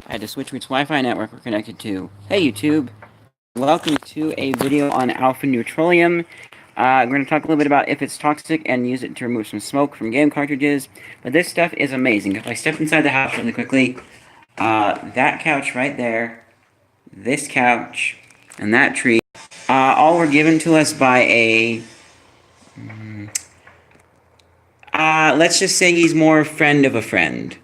I had to switch which Wi-Fi network we're connected to. Hey YouTube, welcome to a video on alpha neutroleum. We're going to talk a little bit about if it's toxic and use it to remove some smoke from game cartridges. But this stuff is amazing. If I step inside the house really quickly, that couch right there, this couch, and that tree, all were given to us by a... let's just say he's more friend of a friend.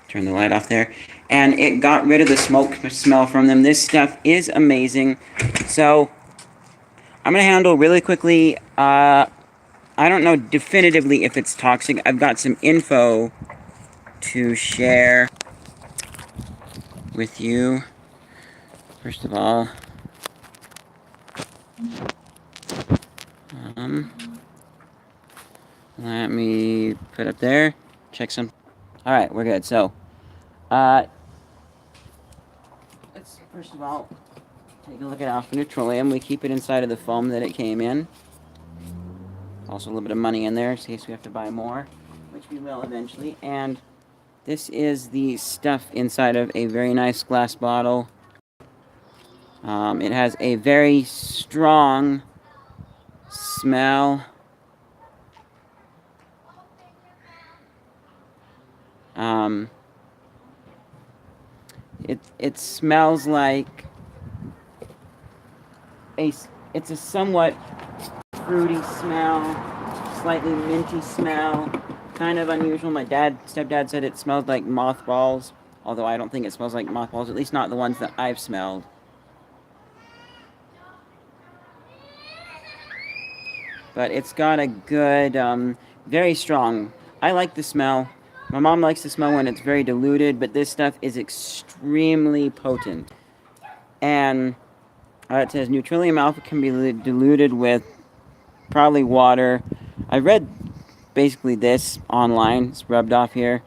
Turn the light off there. And it got rid of the smoke smell from them. This stuff is amazing. So, I'm going to handle really quickly. I don't know definitively if it's toxic. I've got some info to share with you. First of all, let me put up there. Check some. Alright, we're good. So, let's first of all take a look at alpha neutroleum. We keep it inside of the foam that it came in. Also a little bit of money in there in case we have to buy more, which we will eventually. And this is the stuff inside of a very nice glass bottle. It has a very strong smell. It smells like it's a somewhat fruity smell, slightly minty smell, kind of unusual. My stepdad said it smelled like mothballs, although I don't think it smells like mothballs, at least not the ones that I've smelled. But it's got a good, very strong. I like the smell. My mom likes the smell when it's very diluted, but this stuff is extremely potent. And it says Neutroleum alpha can be diluted with probably water. I read basically this online. It's rubbed off here.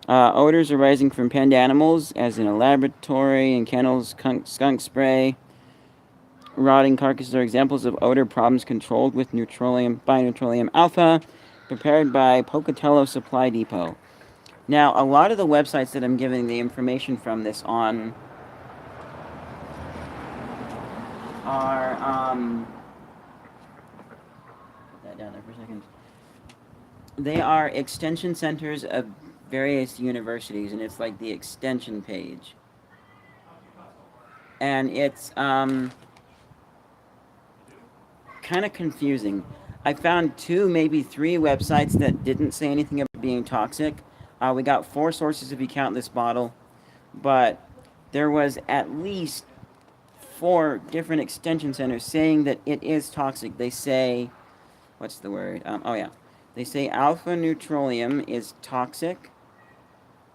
Odors arising from penned animals, as in a laboratory, and kennels, skunk spray. Rotting carcasses are examples of odor problems controlled with Neutroleum alpha, prepared by Pocatello Supply Depot. Now, a lot of the websites that I'm giving the information from this on are, put that down there for a second. They are extension centers of various universities, and it's like the extension page. And it's, kind of confusing. I found 2, maybe 3 websites that didn't say anything about being toxic. We got 4 sources if you count this bottle, but there was at least 4 different extension centers saying that it is toxic. They say, what's the word? They say alpha neutroleum is toxic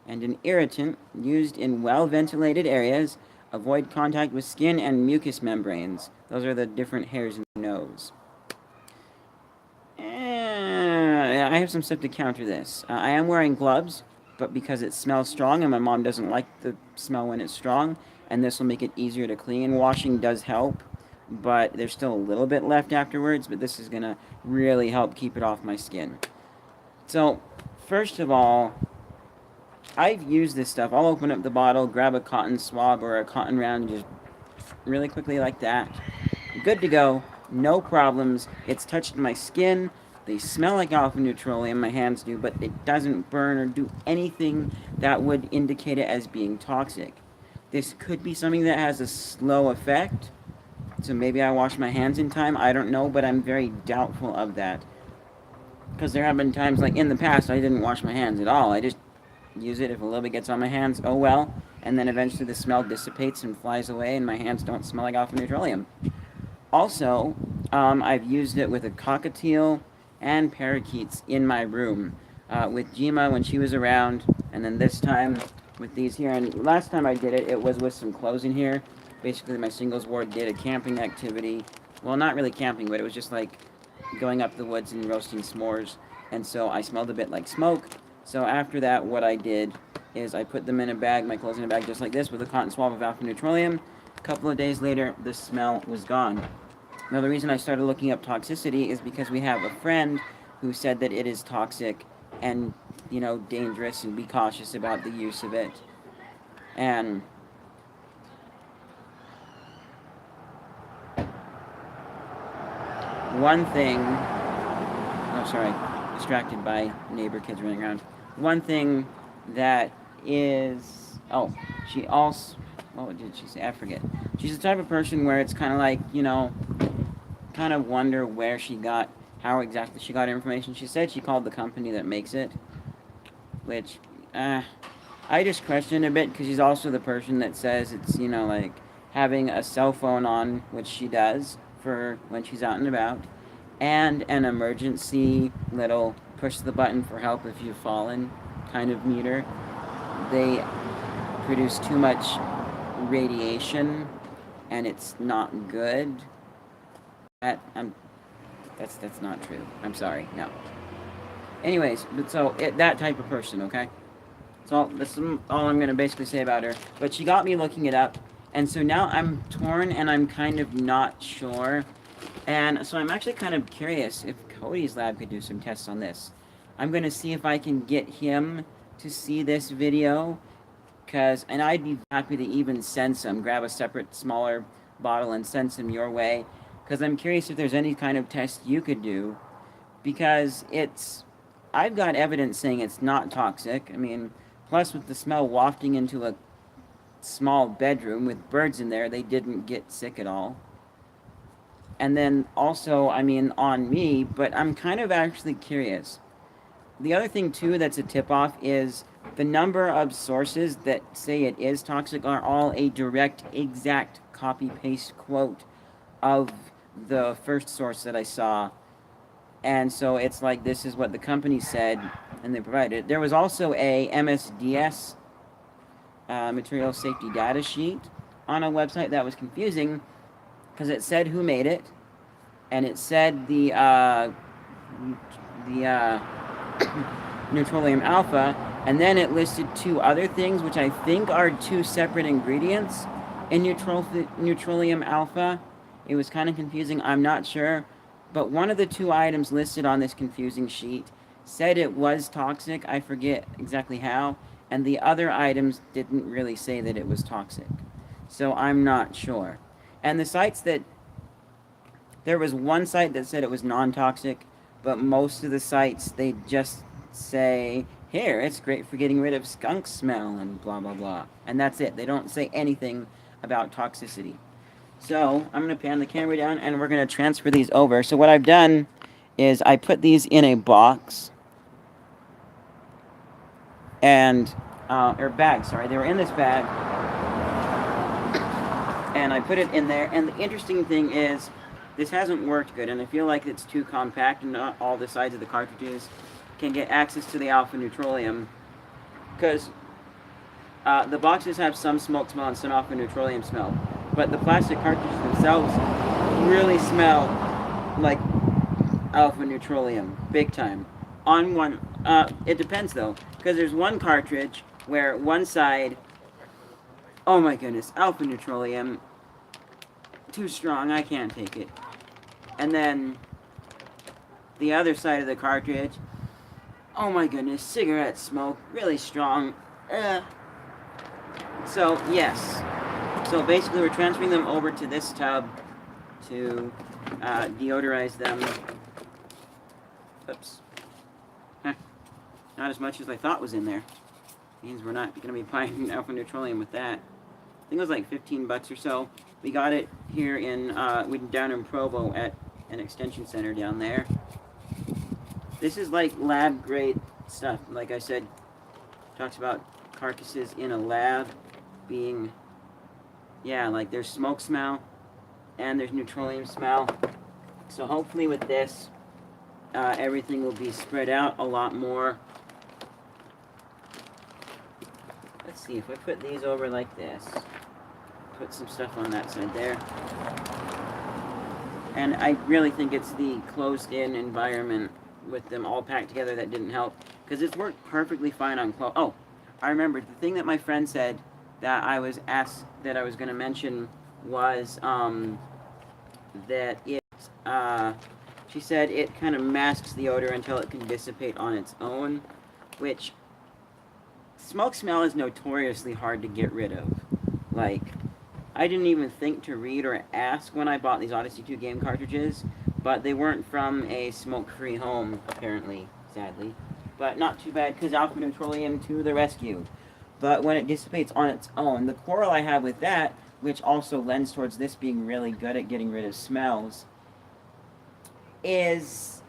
and an irritant used in well-ventilated areas. Avoid contact with skin and mucous membranes. Those are the different hairs in the nose. I have some stuff to counter this. I am wearing gloves, but because it smells strong and my mom doesn't like the smell when it's strong, and this will make it easier to clean. Washing does help, but there's still a little bit left afterwards, but this is going to really help keep it off my skin. So, first of all, I've used this stuff. I'll open up the bottle, grab a cotton swab or a cotton round, just really quickly like that. Good to go. No problems. It's touched my skin. They smell like alpha neutroleum, my hands do, but it doesn't burn or do anything that would indicate it as being toxic. This could be something that has a slow effect, so maybe I wash my hands in time. I don't know, but I'm very doubtful of that. Because there have been times, like in the past, I didn't wash my hands at all. I just use it. If a little bit gets on my hands, oh well. And then eventually the smell dissipates and flies away, and my hands don't smell like alpha neutroleum. Also, I've used it with a cockatiel and parakeets in my room. With Jima when she was around, and then this time with these here. And last time I did it, it was with some clothes in here. Basically, my singles ward did a camping activity. Well, not really camping, but it was just like going up the woods and roasting s'mores. And so I smelled a bit like smoke. So after that, what I did is I put them in a bag, my clothes in a bag just like this, with a cotton swab of alpha neutroleum. A couple of days later, the smell was gone. Now, the reason I started looking up toxicity is because we have a friend who said that it is toxic and, dangerous, and be cautious about the use of it. And one thing, oh sorry, distracted by neighbor kids running around. One thing that is, oh, she also, what did she say? I forget. She's the type of person where it's kind of like, you know, kind of wonder where she got, how exactly she got information. She said she called the company that makes it, which, I just question a bit because she's also the person that says it's, you know, like having a cell phone on, which she does for when she's out and about, and an emergency little push the button for help if you've fallen kind of meter. They produce too much radiation and it's not good. That's not true. I'm sorry. No. Anyways, but so that type of person, okay? So that's all I'm gonna basically say about her. But she got me looking it up, and so now I'm torn and I'm kind of not sure. And so I'm actually kind of curious if Cody'sLab could do some tests on this. I'm gonna see if I can get him to see this video, and I'd be happy to even send some, grab a separate smaller bottle and send some your way, because I'm curious if there's any kind of test you could do, because I've got evidence saying it's not toxic. I mean, plus with the smell wafting into a small bedroom with birds in there, they didn't get sick at all. And then also, I mean, on me, but I'm kind of actually curious. The other thing, too, that's a tip-off is the number of sources that say it is toxic are all a direct, exact copy-paste quote of the first source that I saw. And so it's like this is what the company said, and they provided. There was also a MSDS material safety data sheet on a website that was confusing because it said who made it, and it said the Neutroleum alpha, and then it listed two other things, which I think are two separate ingredients in Neutroleum alpha. It was kind of confusing, I'm not sure, but one of the two items listed on this confusing sheet said it was toxic, I forget exactly how, and the other items didn't really say that it was toxic. So I'm not sure. And the sites that, there was one site that said it was non-toxic, but most of the sites, they just say, here, it's great for getting rid of skunk smell and blah, blah, blah. And that's it. They don't say anything about toxicity. So I'm going to pan the camera down and we're going to transfer these over. So what I've done is I put these in a box and, or bag, sorry. They were in this bag. And I put it in there. And the interesting thing is this hasn't worked good. And I feel like it's too compact and not all the sides of the cartridges can get access to the alpha Neutroleum. Because the boxes have some smoke smell and some alpha Neutroleum smell. But the plastic cartridges themselves really smell like alpha Neutroleum, big time. On one, it depends though, because there's one cartridge where one side, oh my goodness, alpha Neutroleum, too strong, I can't take it. And then the other side of the cartridge, oh my goodness, cigarette smoke, really strong. So, yes. So basically we're transferring them over to this tub to deodorize them. Oops. Not as much as I thought was in there. Means we're not going to be buying alpha Neutroleum with that. I think it was like 15 bucks or so. We got it here in, down in Provo at an extension center down there. This is like lab grade stuff. Like I said, talks about carcasses in a lab being, yeah, like there's smoke smell and there's Neutroleum smell. So hopefully with this, everything will be spread out a lot more. Let's see, if I put these over like this, put some stuff on that side there. And I really think it's the closed-in environment with them all packed together that didn't help. Because it's worked perfectly fine on clothes. Oh, I remember the thing that my friend said that I was asked that I was going to mention was that it, she said it kind of masks the odor until it can dissipate on its own, which smoke smell is notoriously hard to get rid of. Like, I didn't even think to read or ask when I bought these Odyssey 2 game cartridges, but they weren't from a smoke-free home, apparently, sadly. But not too bad, because Alpha Neutroleum to the rescue. But when it dissipates on its own, the quarrel I have with that, which also lends towards this being really good at getting rid of smells, is...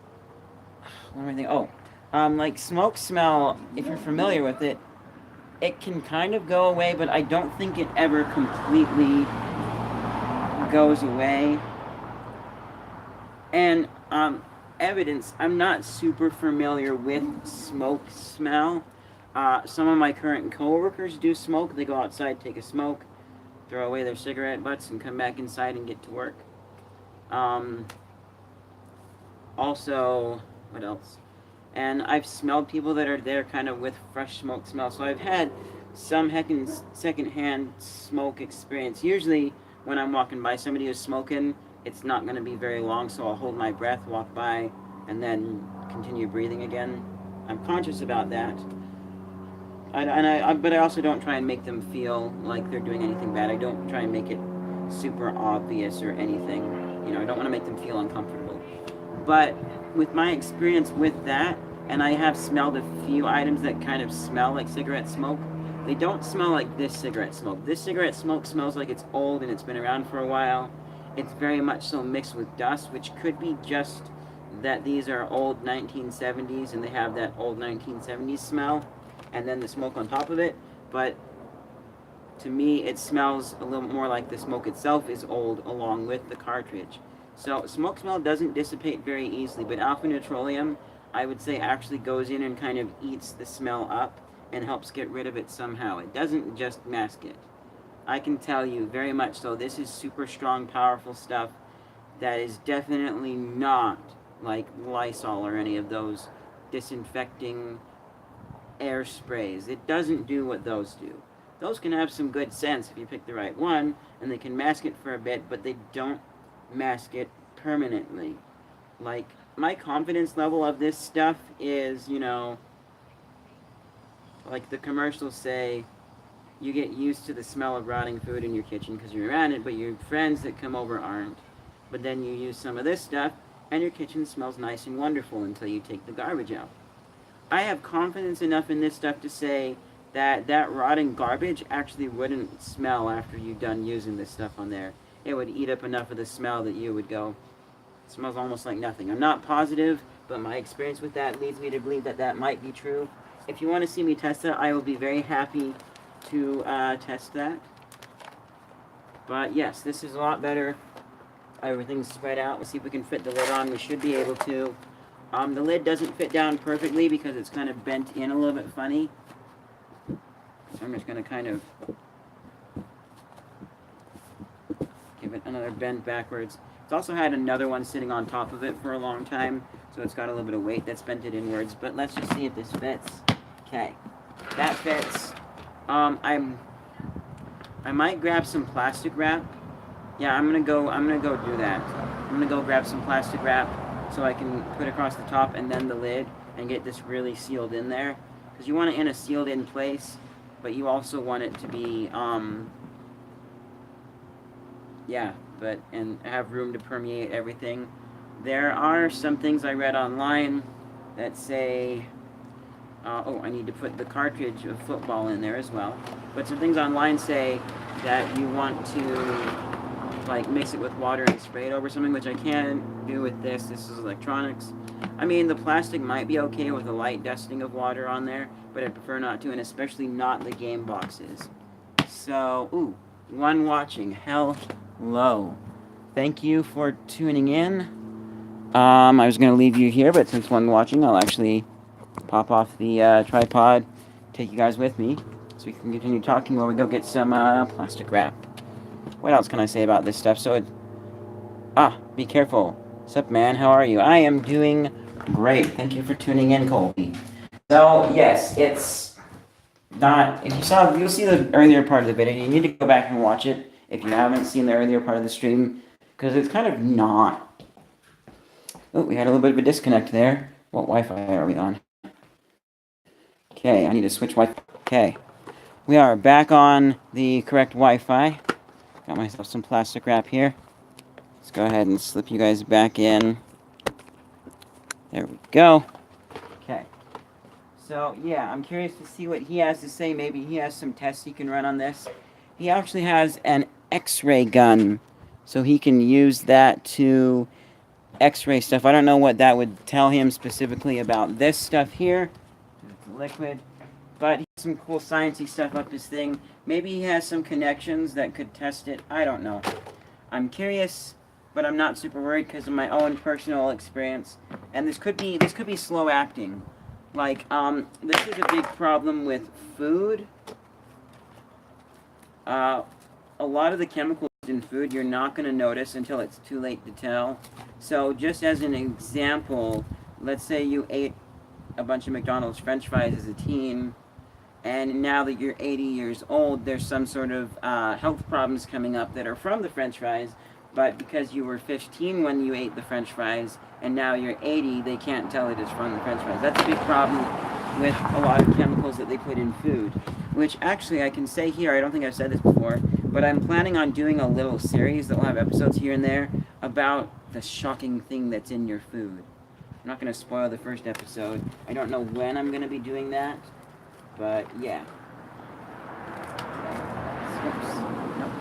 What am I thinking? Oh, like smoke smell, if you're familiar with it, it can kind of go away, but I don't think it ever completely goes away. And evidence, I'm not super familiar with smoke smell. Some of my current coworkers do smoke. They go outside, take a smoke, throw away their cigarette butts, and come back inside and get to work. Also, what else? And I've smelled people that are there kind of with fresh smoke smell. So I've had some heckin' secondhand smoke experience. Usually when I'm walking by somebody who's smoking, it's not going to be very long, so I'll hold my breath, walk by, and then continue breathing again. I'm conscious about that. But I also don't try and make them feel like they're doing anything bad. I don't try and make it super obvious or anything. You know, I don't want to make them feel uncomfortable. But with my experience with that, and I have smelled a few items that kind of smell like cigarette smoke, they don't smell like this cigarette smoke. This cigarette smoke smells like it's old and it's been around for a while. It's very much so mixed with dust, which could be just that these are old 1970s and they have that old 1970s smell, and then the smoke on top of it. But to me, it smells a little more like the smoke itself is old along with the cartridge. So smoke smell doesn't dissipate very easily, but Alpha Neutroleum, I would say, actually goes in and kind of eats the smell up and helps get rid of it somehow. It doesn't just mask it. I can tell you very much so, this is super strong, powerful stuff that is definitely not like Lysol or any of those disinfecting air sprays. It doesn't do what those do. Those can have some good sense if you pick the right one, and they can mask it for a bit, but they don't mask it permanently. Like, my confidence level of this stuff is, you know, like the commercials say, you get used to the smell of rotting food in your kitchen because you're around it, but your friends that come over aren't. But then you use some of this stuff, and your kitchen smells nice and wonderful until you take the garbage out. I have confidence enough in this stuff to say that that rotting garbage actually wouldn't smell after you're done using this stuff on there. It would eat up enough of the smell that you would go, it smells almost like nothing. I'm not positive, but my experience with that leads me to believe that that might be true. If you want to see me test that, I will be very happy to test that. But yes, this is a lot better. Everything's spread out. Let's see if we can fit the lid on. We should be able to. The lid doesn't fit down perfectly because it's kind of bent in a little bit funny. So I'm just going to kind of give it another bend backwards. It's also had another one sitting on top of it for a long time, so it's got a little bit of weight that's bent it inwards. But let's just see if this fits. Okay, that fits. I might grab some plastic wrap. Yeah, I'm gonna go do that. I'm gonna go grab some plastic wrap so I can put across the top and then the lid and get this really sealed in there. Because you want it in a sealed in place, but you also want it to be, and have room to permeate everything. There are some things I read online that say, I need to put the cartridge of football in there as well. But some things online say that you want to, like, mix it with water and spray it over something, which I can't do with this. This is electronics. I mean, the plastic might be okay with a light dusting of water on there, but I prefer not to, and especially not the game boxes. So, one watching. Hello. Thank you for tuning in. I was going to leave you here, but since one watching, I'll actually pop off the tripod, take you guys with me, so we can continue talking while we go get some plastic wrap. What else can I say about this stuff? So be careful. What's up, man? How are you? I am doing great. Thank you for tuning in, Colby. So, yes, it's not, you'll see the earlier part of the video. You need to go back and watch it if you haven't seen the earlier part of the stream, because it's kind of not. Oh, we had a little bit of a disconnect there. What Wi-Fi are we on? Okay, I need to switch Wi-Fi. Okay, we are back on the correct Wi-Fi. Got myself some plastic wrap here. Let's go ahead and slip you guys back in. There we go. Okay. So, yeah, I'm curious to see what he has to say. Maybe he has some tests he can run on this. He actually has an X-ray gun, so he can use that to X-ray stuff. I don't know what that would tell him specifically about this stuff here. It's liquid. But he has some cool sciencey stuff up his thing. Maybe he has some connections that could test it. I don't know. I'm curious, but I'm not super worried because of my own personal experience. And this could be slow acting. Like, this is a big problem with food. A lot of the chemicals in food you're not going to notice until it's too late to tell. So just as an example, let's say you ate a bunch of McDonald's French fries as a teen, and now that you're 80 years old, there's some sort of health problems coming up that are from the French fries, but because you were 15 when you ate the French fries, and now you're 80, they can't tell it is from the French fries. That's a big problem with a lot of chemicals that they put in food, which actually I can say here, I don't think I've said this before, but I'm planning on doing a little series that will have episodes here and there about the shocking thing that's in your food. I'm not going to spoil the first episode. I don't know when I'm going to be doing that, but yeah. Oops. Nope.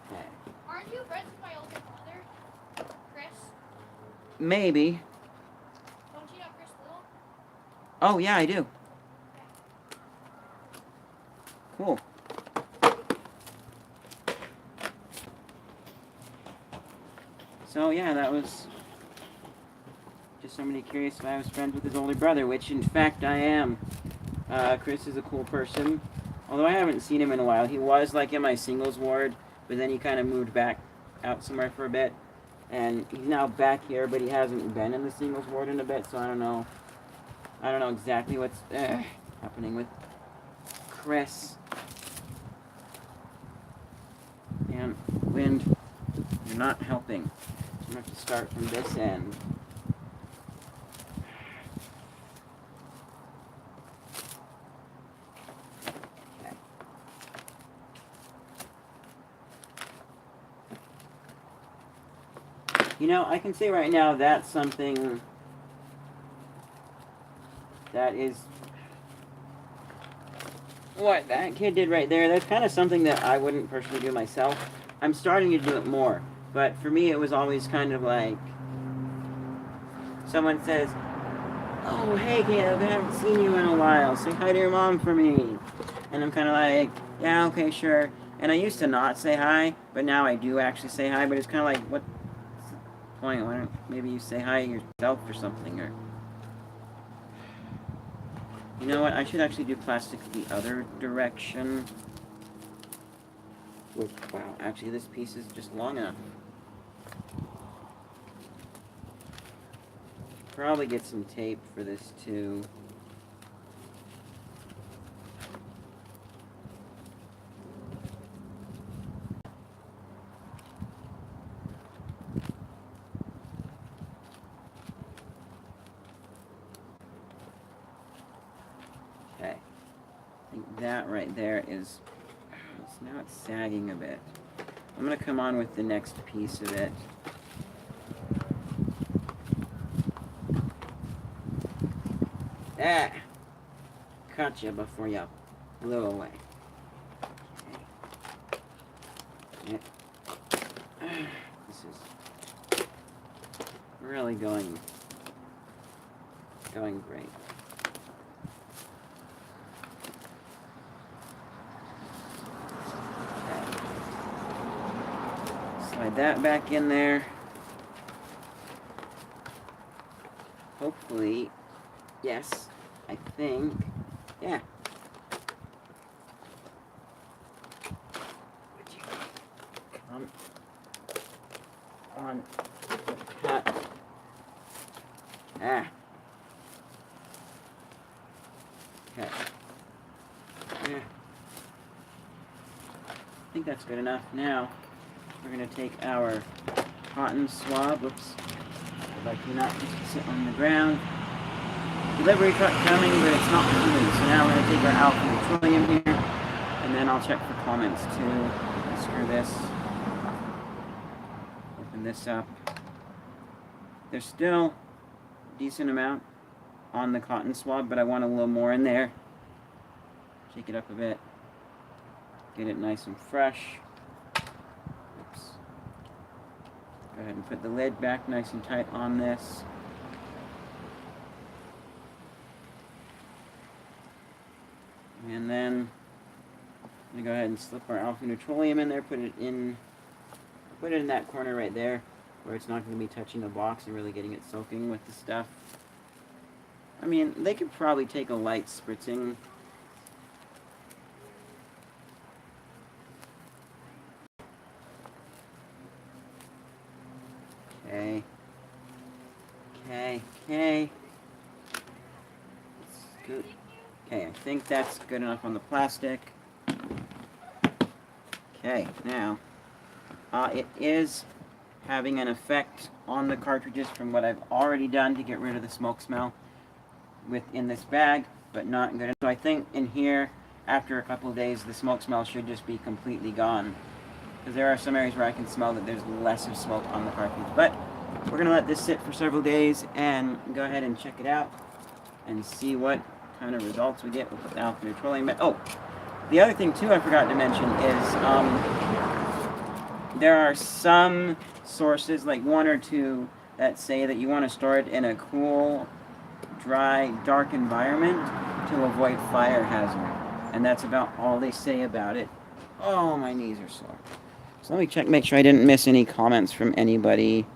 Okay. Aren't you friends with my older brother, Chris? Maybe. Don't you know Chris Little? Oh, yeah, I do. Cool. So, yeah, that was just somebody curious if I was friends with his older brother, which, in fact, I am. Chris is a cool person. Although I haven't seen him in a while. He was, like, in my singles ward, but then he kind of moved back out somewhere for a bit. And he's now back here, but he hasn't been in the singles ward in a bit, so I don't know. I don't know exactly what's happening with Chris. And wind, you're not helping. I'm going to have to start from this end. Okay. You know, I can say right now that's something that is what that kid did right there. That's kind of something that I wouldn't personally do myself. I'm starting to do it more. But for me, it was always kind of like someone says, "Oh, hey, Caleb, I haven't seen you in a while. Say hi to your mom for me." And I'm kind of like, "Yeah, okay, sure." And I used to not say hi, but now I do actually say hi. But it's kind of like, what's the point? Why don't maybe you say hi yourself or something? Or you know what? I should actually do plastic the other direction. Wow, actually, this piece is just long enough. Probably get some tape for this too. Okay. I think that right there is, now it's sagging a bit. I'm gonna come on with the next piece of it. Ah! Caught you before you blew away. Okay. Yeah. This is really going great. Okay. Slide that back in there. Hopefully, yes, I think, yeah. Would you come on the cut? Ah. Okay. Yeah. I think that's good enough. Now, we're going to take our cotton swab. Oops. I'd like you not just to sit on the ground. Delivery truck coming, but it's not moving. So now we're going to take our alpha neutroleum here, and then I'll check for comments too. Screw this. Open this up. There's still a decent amount on the cotton swab, but I want a little more in there. Shake it up a bit. Get it nice and fresh. Oops. Go ahead and put the lid back nice and tight on this. And then I'm gonna go ahead and slip our alpha neutroleum in there, put it in that corner right there where it's not going to be touching the box and really getting it soaking with the stuff. I mean, they could probably take a light spritzing. Okay. That's good. Okay, I think that's good enough on the plastic. Okay, now, it is having an effect on the cartridges from what I've already done to get rid of the smoke smell within this bag, but not good. So I think in here, after a couple of days, the smoke smell should just be completely gone. Because there are some areas where I can smell that there's less of smoke on the cartridge. But we're going to let this sit for several days and go ahead and check it out and see what kind of results we get with the alpha neutroleum. Oh, the other thing too I forgot to mention is there are some sources, like 1 or 2, that say that you want to store it in a cool, dry, dark environment to avoid fire hazard. And that's about all they say about it. Oh, my knees are sore. So let me check, make sure I didn't miss any comments from anybody.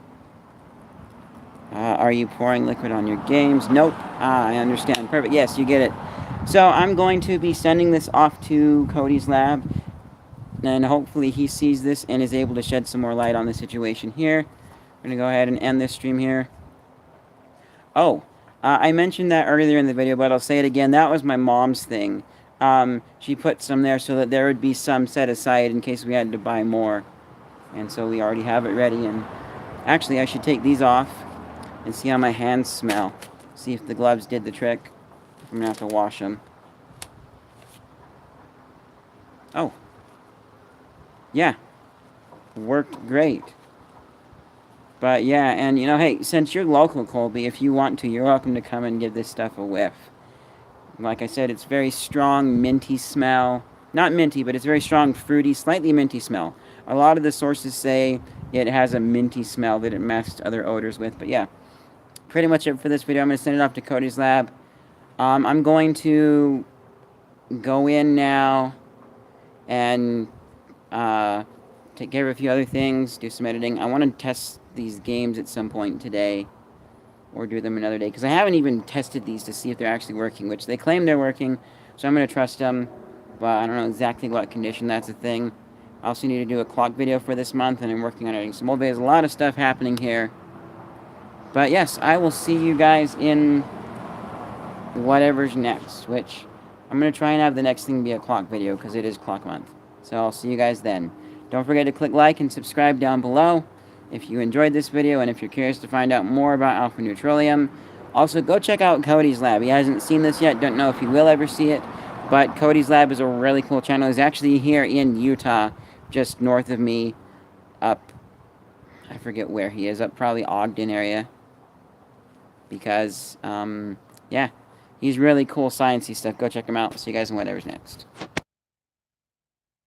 Are you pouring liquid on your games? Nope. I understand. Perfect. Yes, you get it. So I'm going to be sending this off to Cody'sLab, and hopefully he sees this and is able to shed some more light on the situation here. I'm going to go ahead and end this stream here. Oh, I mentioned that earlier in the video, but I'll say it again. That was my mom's thing. She put some there so that there would be some set aside in case we had to buy more. And so we already have it ready. And actually, I should take these off and see how my hands smell. See if the gloves did the trick. I'm going to have to wash them. Oh. Yeah. Worked great. But yeah, and you know, hey, since you're local, Colby, if you want to, you're welcome to come and give this stuff a whiff. Like I said, it's very strong, minty smell. Not minty, but it's very strong, fruity, slightly minty smell. A lot of the sources say it has a minty smell that it masks other odors with. But yeah, pretty much it for this video. I'm going to send it off to Cody'sLab. I'm going to go in now and take care of a few other things, do some editing. I want to test these games at some point today, or do them another day, because I haven't even tested these to see if they're actually working, which they claim they're working, so I'm going to trust them, but I don't know exactly what condition that's a thing. I also need to do a clock video for this month, and I'm working on editing some old videos. A lot of stuff happening here. But yes, I will see you guys in whatever's next, which I'm going to try and have the next thing be a clock video, because it is clock month. So I'll see you guys then. Don't forget to click like and subscribe down below if you enjoyed this video, and if you're curious to find out more about alpha neutroleum. Also, go check out Cody'sLab. He hasn't seen this yet, don't know if he will ever see it, but Cody'sLab is a really cool channel. He's actually here in Utah, just north of me, up, I forget where he is, up probably Ogden area, because, yeah, he's really cool sciencey stuff. Go check him out. See you guys in whatever's next.